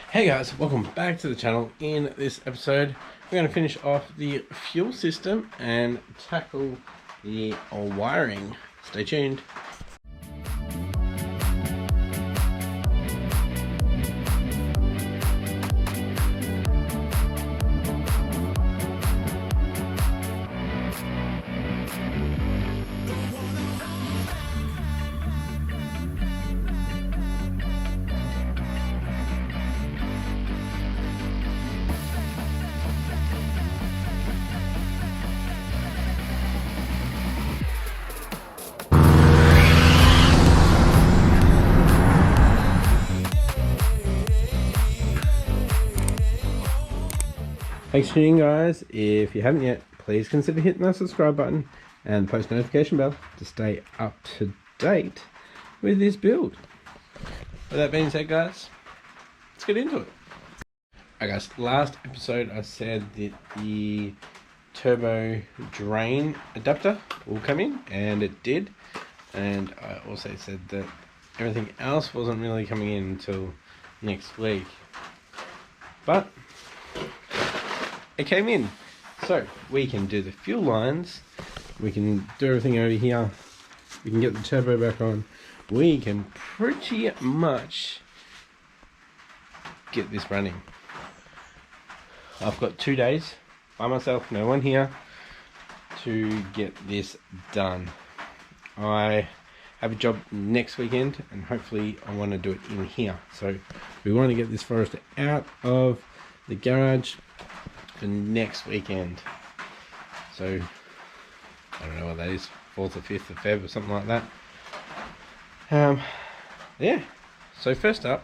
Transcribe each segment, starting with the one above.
Hey guys, welcome back to the channel. In this episode, we're going to finish off the fuel system and tackle the wiring. Stay tuned. Thanks for tuning in, guys. If you haven't yet, please consider hitting that subscribe button and post notification bell to stay up to date with this build. With that being said, guys, let's get into it. Alright guys, last episode I said that the turbo drain adapter will come in, and it did. And I also said that everything else wasn't really coming in until next week. But it came in, so we can do the fuel lines, we can do everything over here, we can get the turbo back on, we can pretty much get this running. I've got 2 days by myself, no one here, to get this done. I have a job next weekend and hopefully I want to do it in here, so we want to get this Forester out of the garage for next weekend. So I don't know what that is, 4th or 5th of Feb or something like that. Yeah, so first up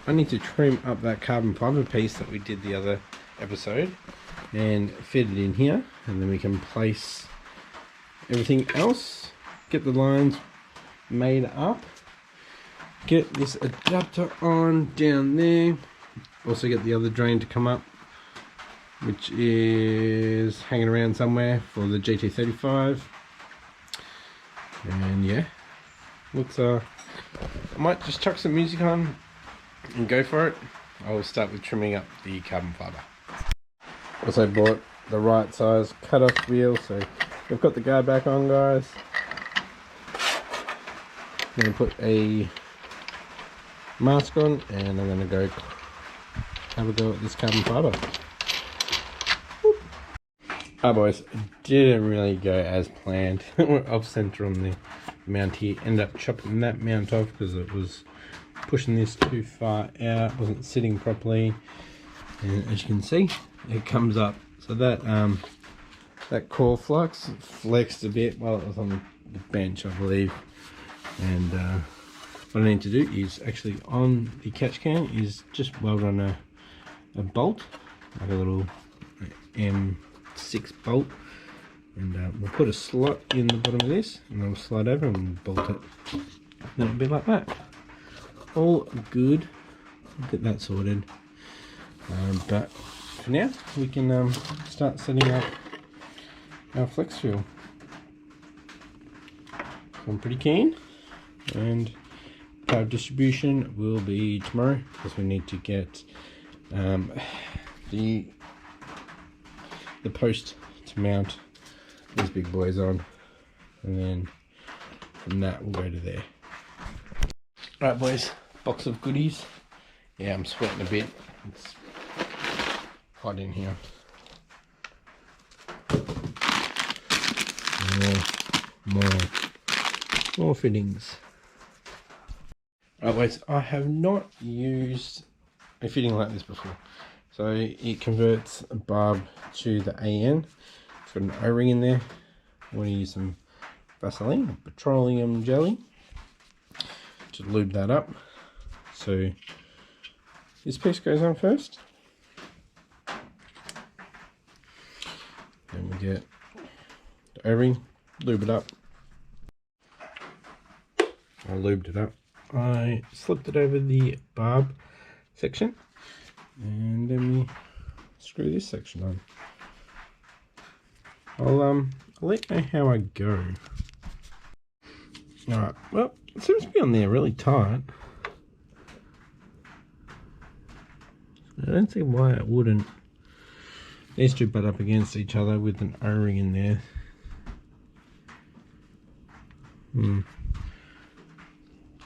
I need to trim up that carbon fiber piece that we did the other episode and fit it in here, and then we can place everything else, get the lines made up, get this adapter on down there, also get the other drain to come up, which is hanging around somewhere for the GT35. And yeah, looks I might just chuck some music on and go for it. I will start with trimming up the carbon fiber. Also bought the right size cut-off wheel, so we've got the guard back on, guys. I'm going to put a mask on and I'm going to go have a go at this carbon fiber. Alright boys, it didn't really go as planned. We're off center on the mount here. Ended up chopping that mount off because it was pushing this too far out, wasn't sitting properly, and as you can see it comes up. So that that core flux flexed a bit while it was on the bench, I believe. And what I need to do is actually on the catch can is just weld on a bolt, like a little M6 bolt, and we'll put a slot in the bottom of this and then we'll slide over and bolt it. Then it'll be like that. All good. We'll get that sorted. But for now we can start setting up our flex fuel. So I'm pretty keen, and power distribution will be tomorrow because we need to get the post to mount these big boys on, and then from that we'll go to there. Alright boys, box of goodies. Yeah, I'm sweating a bit, it's hot in here. More fittings. Alright boys, I have not used a fitting like this before. So it converts a barb to the AN. It's got an O-ring in there. I want to use some Vaseline, petroleum jelly, to lube that up. So this piece goes on first. Then we get the O-ring, lube it up. I lubed it up. I slipped it over the barb section, and then we screw this section on. I'll let you know how I go. Alright, well, it seems to be on there really tight. I don't see why it wouldn't. These two butt up against each other with an O-ring in there.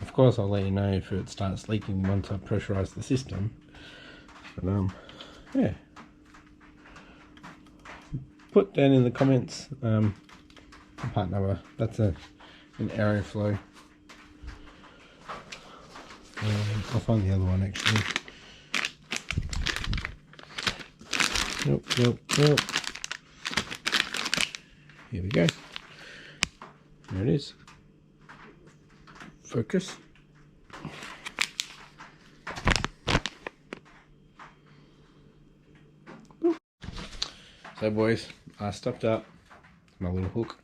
Of course, I'll let you know if it starts leaking once I pressurize the system. But yeah. Put down in the comments the part number. That's an Aeroflow. I'll find the other one actually. Nope. Here we go. There it is. Focus. So boys, I stopped up my little hook.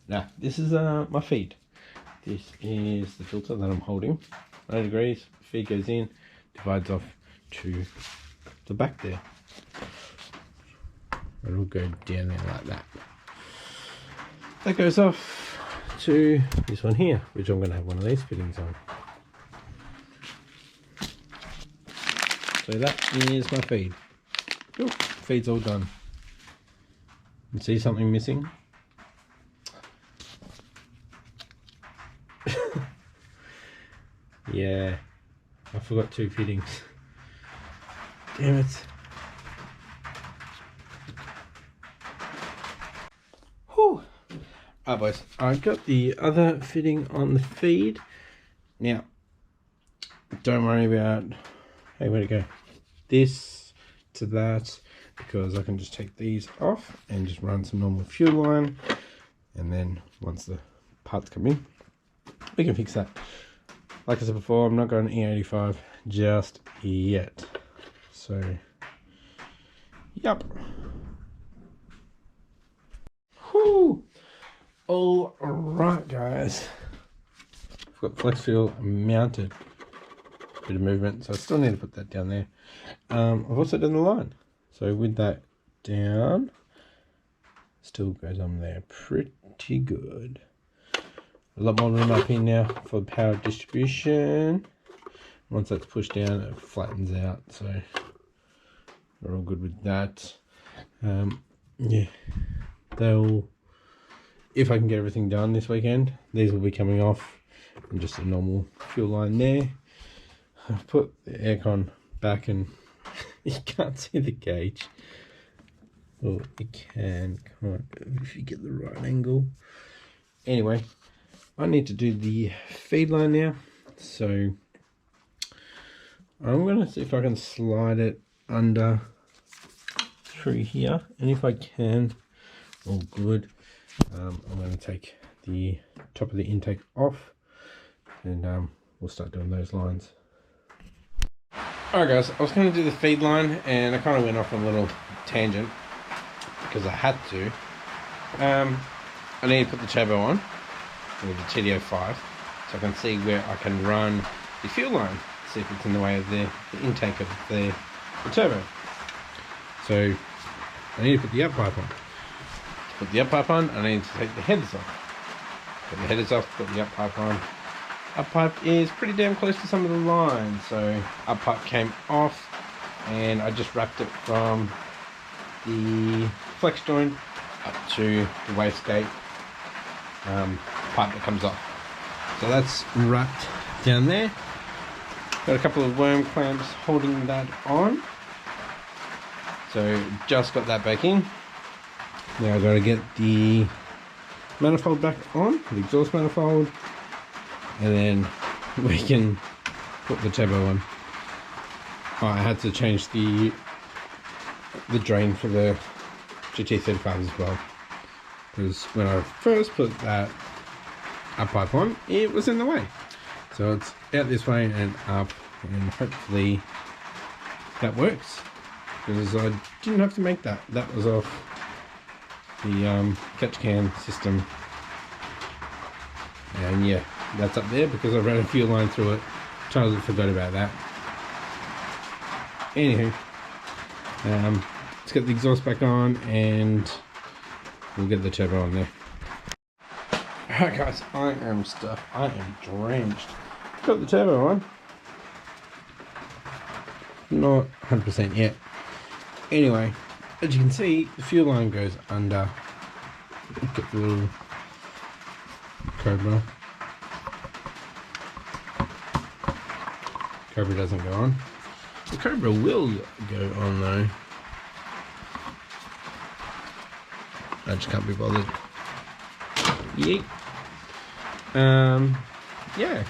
Now this is my feed. This is the filter that I'm holding. 90 degrees, feed goes in, divides off to the back there. It'll go down there like that. That goes off to this one here, which I'm going to have one of these fittings on. So that is my feed. Cool. Feed's all done. You see something missing? Yeah, I forgot two fittings. Damn it. Whew. Alright boys, I got the other fitting on the feed. Now, don't worry about, hey, where'd it go? This to that, because I can just take these off and just run some normal fuel line. And then once the parts come in, we can fix that. Like I said before, I'm not going E85 just yet. So, yep. Whew. All right, guys. I've got flex fuel mounted. Bit of movement, so I still need to put that down there. I've also done the line. So with that down, still goes on there pretty good. A lot more room up here now for power distribution. Once that's pushed down, it flattens out, so we're all good with that. Yeah, they'll, if I can get everything done this weekend, these will be coming off and just a normal fuel line there. I've put the aircon back and you can't see the gauge. Well, you can, can't, if you get the right angle. Anyway, I need to do the feed line now, so I'm going to see if I can slide it under through here, and if I can, all good. I'm going to take the top of the intake off, and we'll start doing those lines. Alright guys, I was going to do the feed line, and I kind of went off on a little tangent, because I had to. I need to put the turbo on with the TD05, so I can see where I can run the fuel line, see if it's in the way of the intake of the turbo. So I need to put the up pipe on. To put the up pipe on, I need to take the headers off. Put the headers off, put the up pipe on. Up pipe is pretty damn close to some of the lines, so up pipe came off, and I just wrapped it from the flex joint up to the wastegate pipe that comes off. So that's wrapped down there. Got a couple of worm clamps holding that on. So just got that back in. Now I've got to get the manifold back on, the exhaust manifold, and then we can put the turbo on. Oh, I had to change the drain for the GT35 as well, because when I first put that up pipe on, it was in the way. So it's out this way and up, and hopefully that works, because I didn't have to make that. That was off the catch can system, and yeah, that's up there because I ran a fuel line through it. Totally forgot about that. Anywho, let's get the exhaust back on and we'll get the turbo on there. Alright guys, I am stuffed. I am drenched. Got the turbo on. not 100% yet. Anyway, as you can see, the fuel line goes under. Look at the little Cobra. Cobra doesn't go on. The Cobra will go on though. I just can't be bothered. Yeet. Yeah.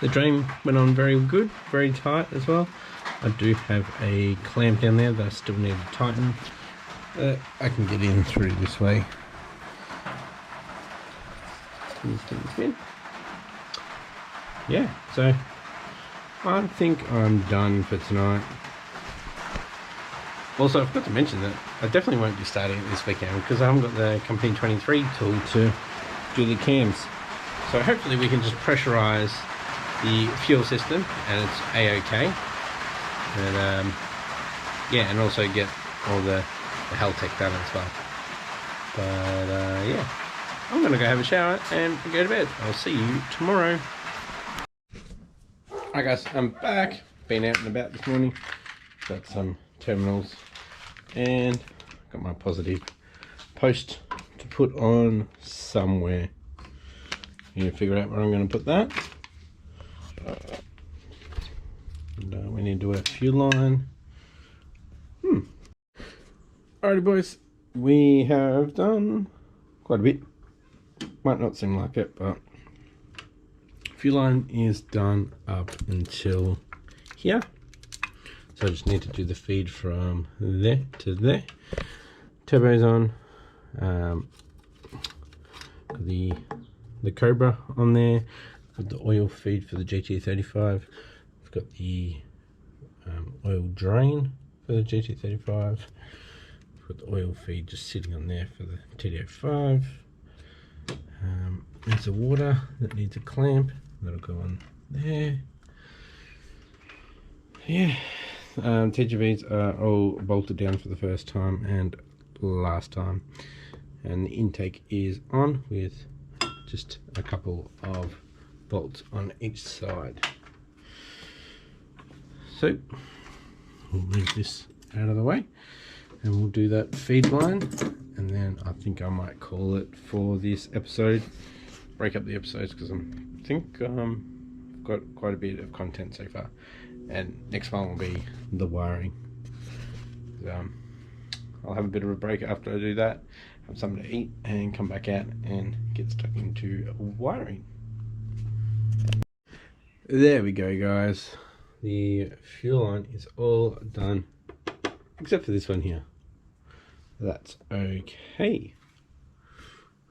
The drain went on very good, very tight as well. I do have a clamp down there that I still need to tighten. I can get in through this way. Yeah, so I think I'm done for tonight. Also, I forgot to mention that I definitely won't be starting it this weekend because I haven't got the Company 23 tool to do the cams. So hopefully we can just pressurize the fuel system and it's a-okay. And yeah, and also get all the Haltech done as well. But yeah, I'm gonna go have a shower and go to bed. I'll see you tomorrow. Hi guys, I'm back. Been out and about this morning. Got some terminals and got my positive post to put on somewhere. You need to figure out where I'm going to put that. And, we need to do a fuel line. Alrighty boys, we have done quite a bit. Might not seem like it, but fuel line is done up until here. So I just need to do the feed from there to there. Turbo's on. The Cobra on there. Got the oil feed for the GT35. I've got the oil drain for the GT35. I've got the oil feed just sitting on there for the TD05. There's the water that needs a clamp. That'll go on there. Yeah. TGVs are all bolted down for the first time and last time, and the intake is on with just a couple of bolts on each side. So we'll move this out of the way and we'll do that feed line, and then I think I might call it for this episode. Break up the episodes because I think I've got quite a bit of content so far. And next one will be the wiring. I'll have a bit of a break after I do that, have something to eat, and come back out and get stuck into wiring. There we go, guys. The fuel line is all done, except for this one here. That's okay.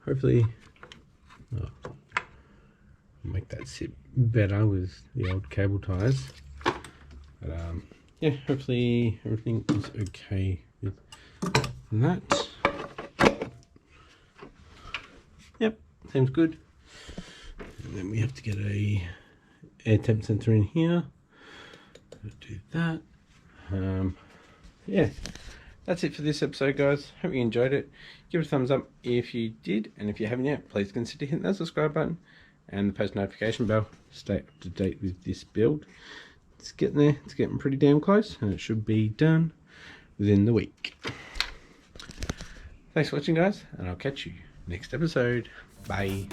Hopefully, I'll make that sit better with the old cable ties. But yeah, hopefully everything is okay with that. Yep, seems good. And then we have to get a air temp sensor in here. Do that. Yeah, that's it for this episode, guys. Hope you enjoyed it. Give it a thumbs up if you did, and if you haven't yet, please consider hitting that subscribe button and the post notification bell to stay up to date with this build. It's getting there, it's getting pretty damn close, and it should be done within the week. Thanks for watching, guys, and I'll catch you next episode. Bye.